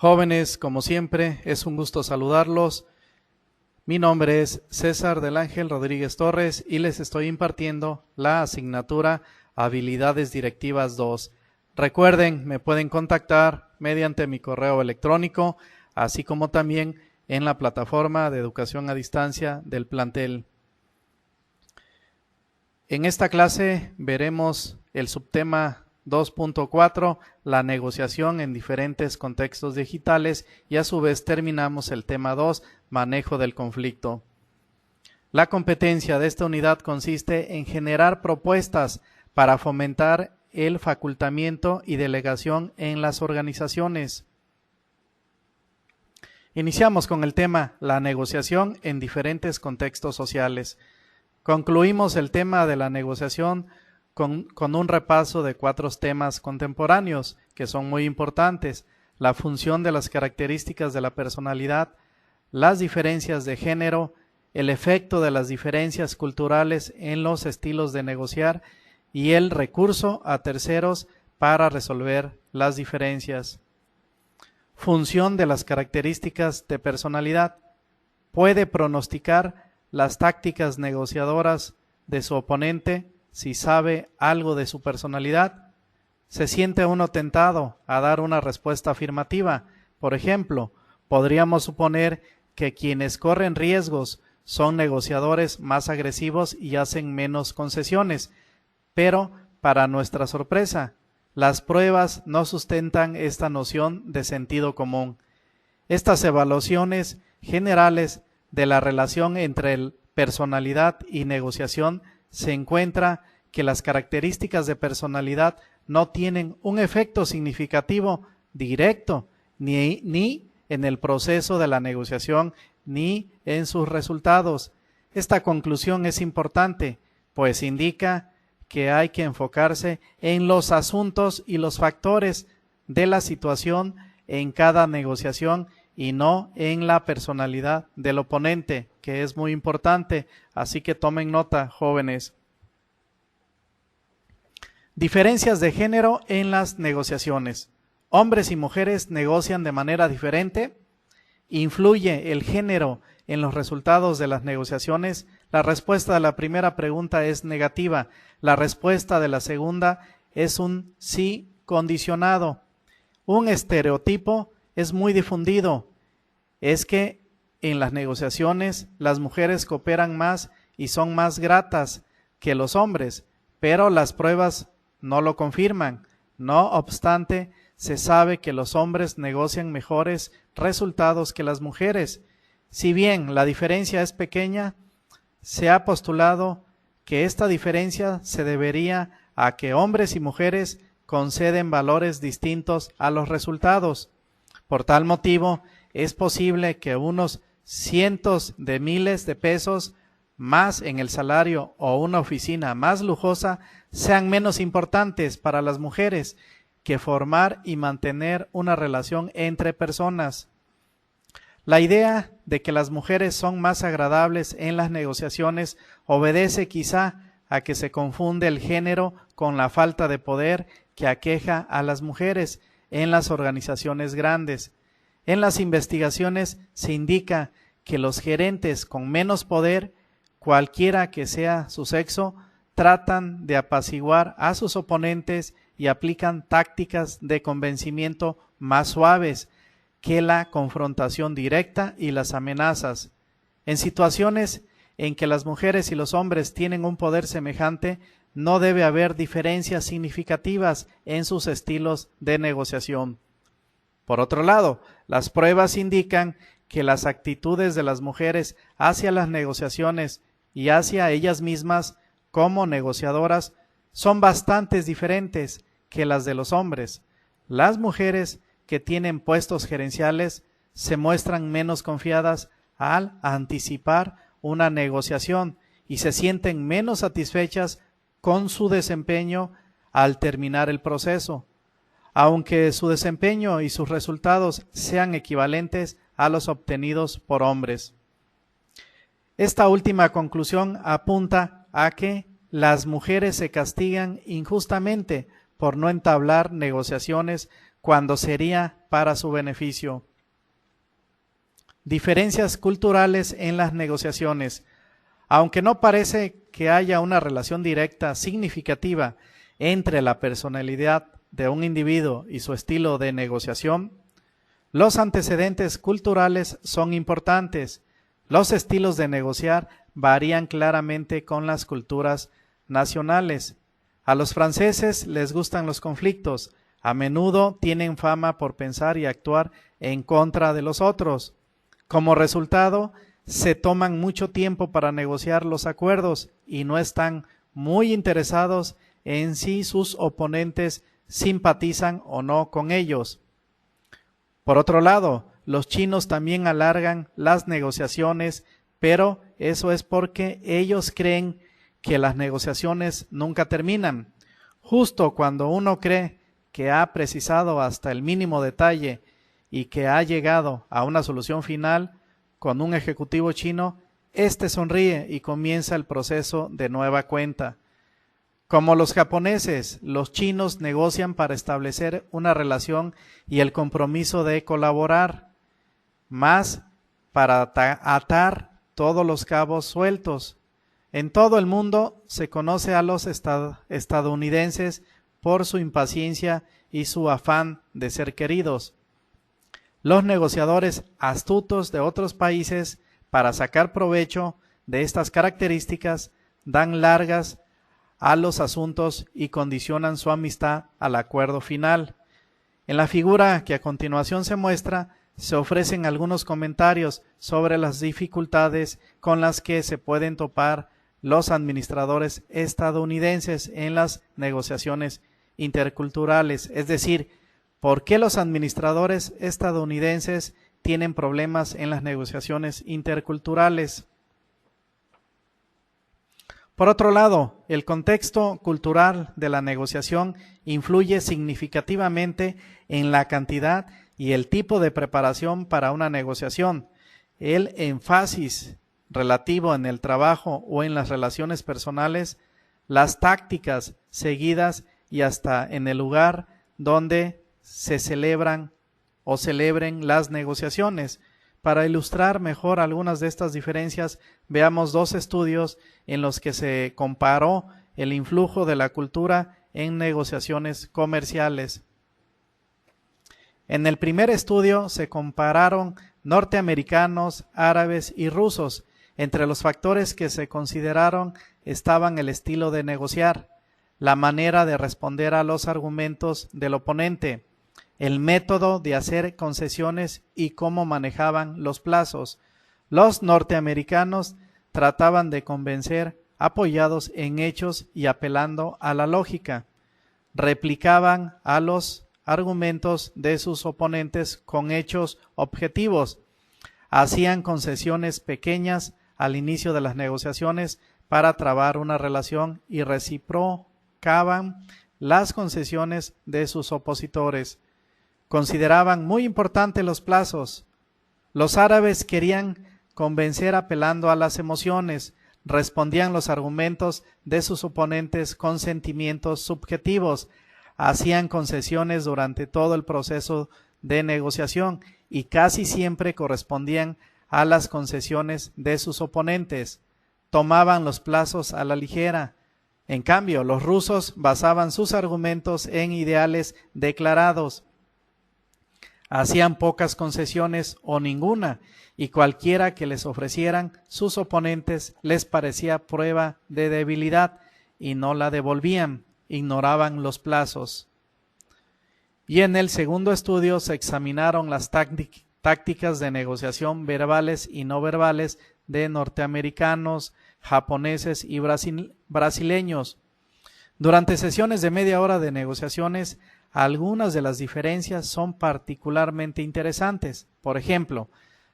Jóvenes, como siempre, es un gusto saludarlos. Mi nombre es César del Ángel Rodríguez Torres y les estoy impartiendo la asignatura Habilidades Directivas 2. Recuerden, me pueden contactar mediante mi correo electrónico, así como también en la plataforma de educación a distancia del plantel. En esta clase veremos el subtema 2.4, la negociación en diferentes contextos digitales, y a su vez terminamos el tema 2, manejo del conflicto. La competencia de esta unidad consiste en generar propuestas para fomentar el facultamiento y delegación en las organizaciones. Iniciamos con el tema, la negociación en diferentes contextos sociales. Concluimos el tema de la negociación con un repaso de 4 temas contemporáneos que son muy importantes: la función de las características de la personalidad, las diferencias de género, el efecto de las diferencias culturales en los estilos de negociar y el recurso a terceros para resolver las diferencias. Función de las características de personalidad. Puede pronosticar las tácticas negociadoras de su oponente si sabe algo de su personalidad. Se siente uno tentado a dar una respuesta afirmativa. Por ejemplo, podríamos suponer que quienes corren riesgos son negociadores más agresivos y hacen menos concesiones, pero para nuestra sorpresa, las pruebas no sustentan esta noción de sentido común. Estas evaluaciones generales de la relación entre personalidad y negociación se encuentra que las características de personalidad no tienen un efecto significativo directo ni en el proceso de la negociación ni en sus resultados. Esta conclusión es importante, pues indica que hay que enfocarse en los asuntos y los factores de la situación en cada negociación y no en la personalidad del oponente, que es muy importante, así que tomen nota, jóvenes. Diferencias de género en las negociaciones. ¿Hombres y mujeres negocian de manera diferente? ¿Influye el género en los resultados de las negociaciones? La respuesta de la primera pregunta es negativa. La respuesta de la segunda es un sí condicionado. Un estereotipo es muy difundido. Es que en las negociaciones las mujeres cooperan más y son más gratas que los hombres, pero las pruebas no lo confirman. No obstante, se sabe que los hombres negocian mejores resultados que las mujeres. Si bien la diferencia es pequeña, se ha postulado que esta diferencia se debería a que hombres y mujeres conceden valores distintos a los resultados. Por tal motivo, es posible que unos cientos de miles de pesos más en el salario o una oficina más lujosa sean menos importantes para las mujeres que formar y mantener una relación entre personas. La idea de que las mujeres son más agradables en las negociaciones obedece quizá a que se confunde el género con la falta de poder que aqueja a las mujeres en las organizaciones grandes. En las investigaciones se indica que los gerentes con menos poder, cualquiera que sea su sexo, tratan de apaciguar a sus oponentes y aplican tácticas de convencimiento más suaves que la confrontación directa y las amenazas. En situaciones en que las mujeres y los hombres tienen un poder semejante, no debe haber diferencias significativas en sus estilos de negociación. Por otro lado, las pruebas indican que las actitudes de las mujeres hacia las negociaciones y hacia ellas mismas como negociadoras son bastante diferentes que las de los hombres. Las mujeres que tienen puestos gerenciales se muestran menos confiadas al anticipar una negociación y se sienten menos satisfechas con su desempeño al terminar el proceso, aunque su desempeño y sus resultados sean equivalentes a los obtenidos por hombres. Esta última conclusión apunta a que las mujeres se castigan injustamente por no entablar negociaciones cuando sería para su beneficio. Diferencias culturales en las negociaciones. Aunque no parece que haya una relación directa significativa entre la personalidad de un individuo y su estilo de negociación, los antecedentes culturales son importantes. Los estilos de negociar varían claramente con las culturas nacionales. A los franceses les gustan los conflictos. A menudo tienen fama por pensar y actuar en contra de los otros. Como resultado, se toman mucho tiempo para negociar los acuerdos y no están muy interesados en si sus oponentes simpatizan o no con ellos. Por otro lado, los chinos también alargan las negociaciones, pero eso es porque ellos creen que las negociaciones nunca terminan. Justo cuando uno cree que ha precisado hasta el mínimo detalle y que ha llegado a una solución final con un ejecutivo chino, éste sonríe y comienza el proceso de nueva cuenta. Como los japoneses, los chinos negocian para establecer una relación y el compromiso de colaborar, más para atar todos los cabos sueltos. En todo el mundo se conoce a los estadounidenses por su impaciencia y su afán de ser queridos. Los negociadores astutos de otros países, para sacar provecho de estas características, dan largas a los asuntos y condicionan su amistad al acuerdo final. En la figura que a continuación se muestra, se ofrecen algunos comentarios sobre las dificultades con las que se pueden topar los administradores estadounidenses en las negociaciones interculturales, es decir, ¿por qué los administradores estadounidenses tienen problemas en las negociaciones interculturales? Por otro lado, el contexto cultural de la negociación influye significativamente en la cantidad y el tipo de preparación para una negociación. El énfasis relativo en el trabajo o en las relaciones personales, las tácticas seguidas y hasta en el lugar donde se celebran o celebren las negociaciones. Para ilustrar mejor algunas de estas diferencias, veamos dos estudios en los que se comparó el influjo de la cultura en negociaciones comerciales. En el primer estudio se compararon norteamericanos, árabes y rusos. Entre los factores que se consideraron estaban el estilo de negociar, la manera de responder a los argumentos del oponente, el método de hacer concesiones y cómo manejaban los plazos. Los norteamericanos trataban de convencer apoyados en hechos y apelando a la lógica. Replicaban a los argumentos de sus oponentes con hechos objetivos. Hacían concesiones pequeñas al inicio de las negociaciones para trabar una relación y reciprocaban las concesiones de sus opositores. Consideraban muy importantes los plazos. Los árabes querían convencer apelando a las emociones, respondían los argumentos de sus oponentes con sentimientos subjetivos, hacían concesiones durante todo el proceso de negociación y casi siempre correspondían a las concesiones de sus oponentes, tomaban los plazos a la ligera. En cambio, los rusos basaban sus argumentos en ideales declarados, hacían pocas concesiones o ninguna, y cualquiera que les ofrecieran sus oponentes les parecía prueba de debilidad y no la devolvían, ignoraban los plazos. Y en el segundo estudio se examinaron las tácticas de negociación verbales y no verbales de norteamericanos, japoneses y brasileños. Durante sesiones de media hora de negociaciones, algunas de las diferencias son particularmente interesantes. Por ejemplo,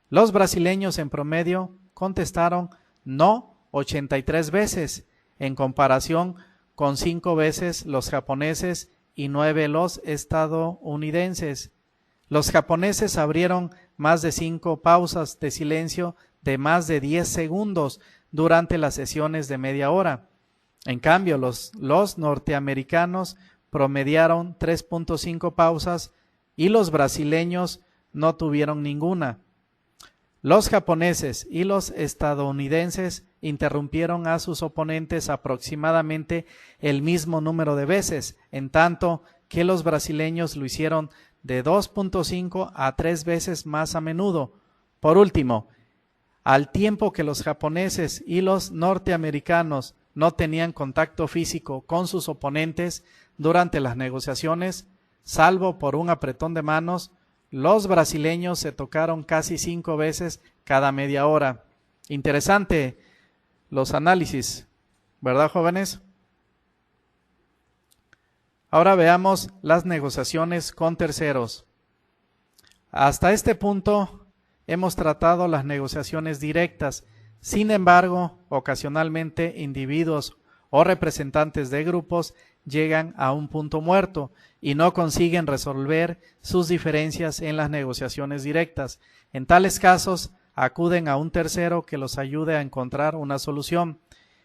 los brasileños en promedio contestaron no 83 veces, en comparación con 5 veces los japoneses y 9 los estadounidenses. Los japoneses abrieron más de 5 pausas de silencio de más de 10 segundos durante las sesiones de media hora. En cambio, los norteamericanos promediaron 3.5 pausas y los brasileños no tuvieron ninguna. Los japoneses y los estadounidenses interrumpieron a sus oponentes aproximadamente el mismo número de veces, en tanto que los brasileños lo hicieron de 2.5 a 3 veces más a menudo. Por último, al tiempo que los japoneses y los norteamericanos no tenían contacto físico con sus oponentes durante las negociaciones, salvo por un apretón de manos, los brasileños se tocaron casi 5 veces cada media hora. Interesante los análisis, ¿verdad, jóvenes? Ahora veamos las negociaciones con terceros. Hasta este punto hemos tratado las negociaciones directas. Sin embargo, ocasionalmente individuos o representantes de grupos llegan a un punto muerto y no consiguen resolver sus diferencias en las negociaciones directas. En tales casos, acuden a un tercero que los ayude a encontrar una solución.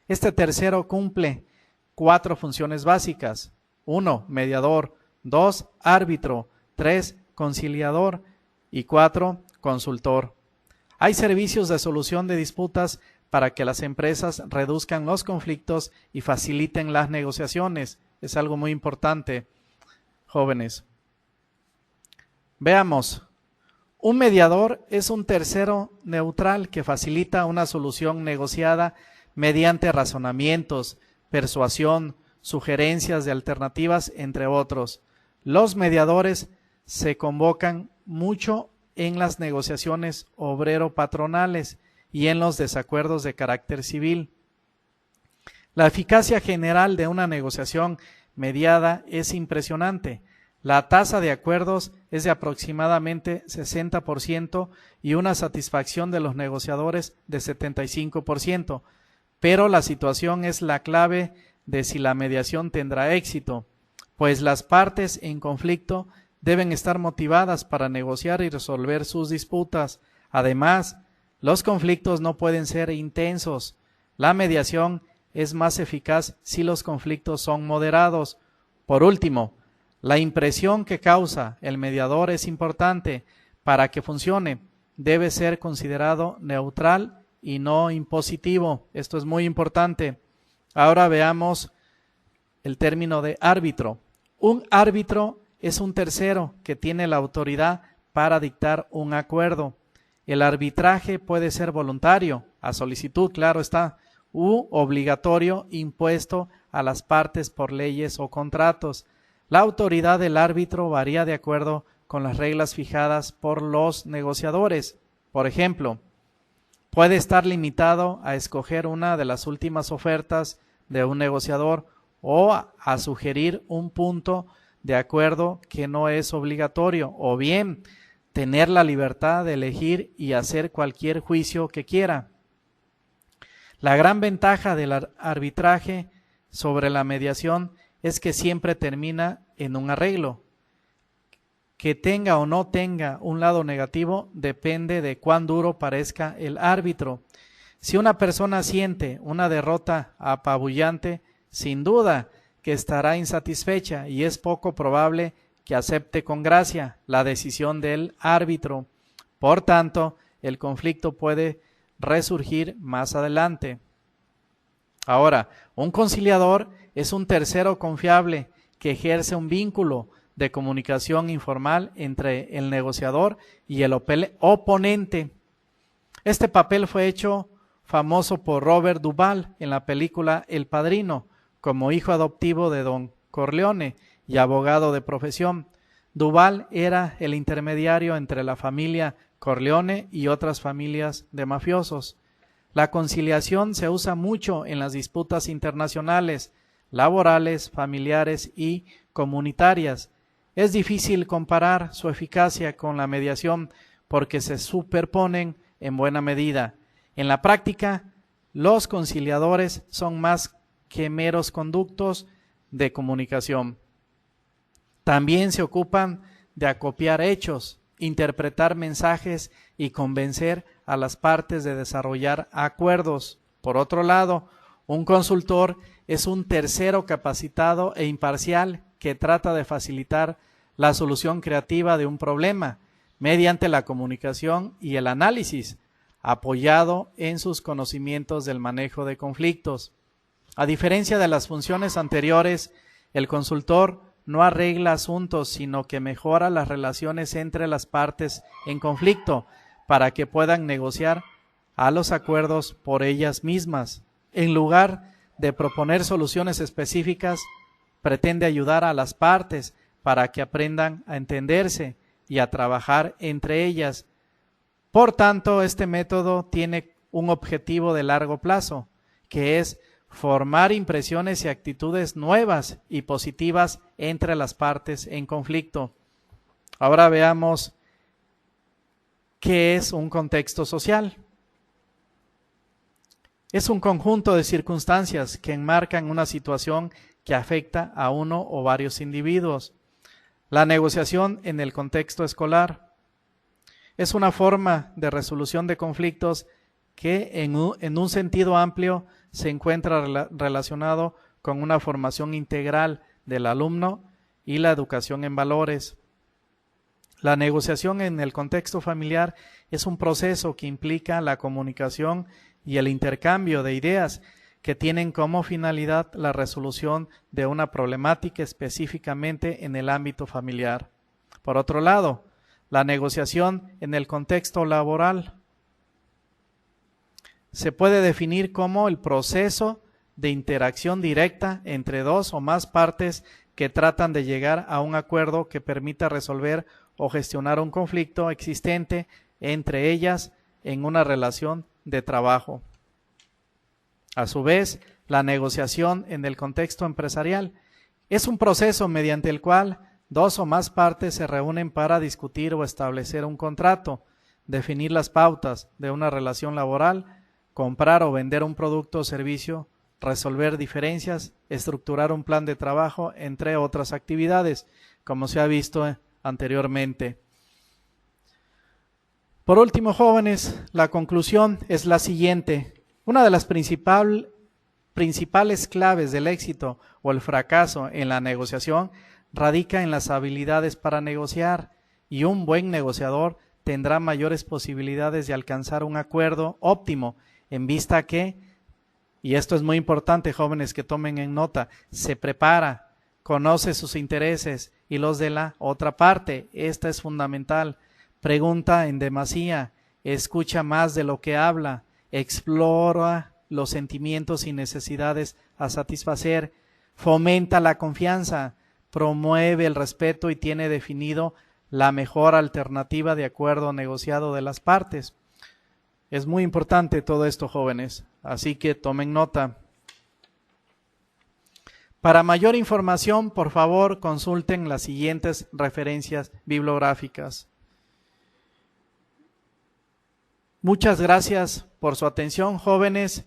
Este tercero cumple 4 funciones básicas: 1. Mediador, 2. Árbitro, 3. Conciliador y 4. Consultor. Hay servicios de solución de disputas para que las empresas reduzcan los conflictos y faciliten las negociaciones. Es algo muy importante, jóvenes. Veamos. Un mediador es un tercero neutral que facilita una solución negociada mediante razonamientos, persuasión, sugerencias de alternativas, entre otros. Los mediadores se convocan mucho en las negociaciones obrero-patronales y en los desacuerdos de carácter civil. La eficacia general de una negociación mediada es impresionante. La tasa de acuerdos es de aproximadamente 60% y una satisfacción de los negociadores de 75%, pero la situación es la clave de si la mediación tendrá éxito, pues las partes en conflicto deben estar motivadas para negociar y resolver sus disputas. Además, los conflictos no pueden ser intensos. La mediación es más eficaz si los conflictos son moderados. Por último, la impresión que causa el mediador es importante. Para que funcione, debe ser considerado neutral y no impositivo. Esto es muy importante. Ahora veamos el término de árbitro. Un árbitro es un tercero que tiene la autoridad para dictar un acuerdo. El arbitraje puede ser voluntario, a solicitud, claro está, u obligatorio, impuesto a las partes por leyes o contratos. La autoridad del árbitro varía de acuerdo con las reglas fijadas por los negociadores. Por ejemplo, puede estar limitado a escoger una de las últimas ofertas de un negociador o a sugerir un punto de acuerdo que no es obligatorio, o bien tener la libertad de elegir y hacer cualquier juicio que quiera. La gran ventaja del arbitraje sobre la mediación es que siempre termina en un arreglo. Que tenga o no tenga un lado negativo depende de cuán duro parezca el árbitro. Si una persona siente una derrota apabullante, sin duda que estará insatisfecha y es poco probable que acepte con gracia la decisión del árbitro. Por tanto, el conflicto puede resurgir más adelante. Ahora, un conciliador es un tercero confiable que ejerce un vínculo de comunicación informal entre el negociador y el oponente. Este papel fue hecho famoso por Robert Duvall en la película El Padrino, como hijo adoptivo de Don Corleone y abogado de profesión. Duvall era el intermediario entre la familia Corleone y otras familias de mafiosos. La conciliación se usa mucho en las disputas internacionales, laborales, familiares y comunitarias. Es difícil comparar su eficacia con la mediación porque se superponen en buena medida. En la práctica, los conciliadores son más que meros conductos de comunicación. También se ocupan de acopiar hechos, interpretar mensajes y convencer a las partes de desarrollar acuerdos. Por otro lado, un consultor es un tercero capacitado e imparcial que trata de facilitar la solución creativa de un problema mediante la comunicación y el análisis, apoyado en sus conocimientos del manejo de conflictos. A diferencia de las funciones anteriores, el consultor no arregla asuntos, sino que mejora las relaciones entre las partes en conflicto para que puedan negociar a los acuerdos por ellas mismas. En lugar de proponer soluciones específicas, pretende ayudar a las partes para que aprendan a entenderse y a trabajar entre ellas. Por tanto, este método tiene un objetivo de largo plazo, que es formar impresiones y actitudes nuevas y positivas entre las partes en conflicto. Ahora veamos qué es un contexto social. Es un conjunto de circunstancias que enmarcan una situación que afecta a uno o varios individuos. La negociación en el contexto escolar es una forma de resolución de conflictos que en un sentido amplio se encuentra relacionado con una formación integral del alumno y la educación en valores. La negociación en el contexto familiar es un proceso que implica la comunicación y el intercambio de ideas que tienen como finalidad la resolución de una problemática específicamente en el ámbito familiar. Por otro lado, la negociación en el contexto laboral se puede definir como el proceso de interacción directa entre dos o más partes que tratan de llegar a un acuerdo que permita resolver o gestionar un conflicto existente entre ellas en una relación de trabajo. A su vez, la negociación en el contexto empresarial es un proceso mediante el cual dos o más partes se reúnen para discutir o establecer un contrato, definir las pautas de una relación laboral, comprar o vender un producto o servicio, resolver diferencias, estructurar un plan de trabajo, entre otras actividades, como se ha visto anteriormente. Por último, jóvenes, la conclusión es la siguiente. Una de las principales claves del éxito o el fracaso en la negociación radica en las habilidades para negociar, y un buen negociador tendrá mayores posibilidades de alcanzar un acuerdo óptimo en vista que, y esto es muy importante, jóvenes, que tomen en nota, se prepara, conoce sus intereses y los de la otra parte. Esta es fundamental. Pregunta en demasía, escucha más de lo que habla, explora los sentimientos y necesidades a satisfacer, fomenta la confianza, promueve el respeto y tiene definido la mejor alternativa de acuerdo negociado de las partes. Es muy importante todo esto, jóvenes, así que tomen nota. Para mayor información, por favor, consulten las siguientes referencias bibliográficas. Muchas gracias por su atención, jóvenes.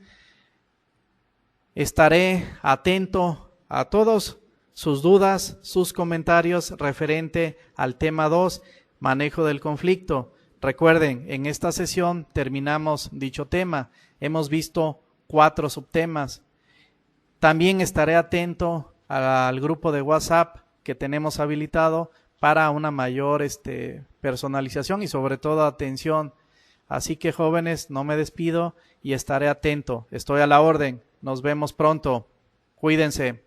Estaré atento a todos sus dudas, sus comentarios referente al tema 2, manejo del conflicto. Recuerden, en esta sesión terminamos dicho tema. Hemos visto 4 subtemas. También estaré atento al grupo de WhatsApp que tenemos habilitado para una mayor personalización y sobre todo atención. Así que, jóvenes, no me despido y estaré atento. Estoy a la orden. Nos vemos pronto. Cuídense.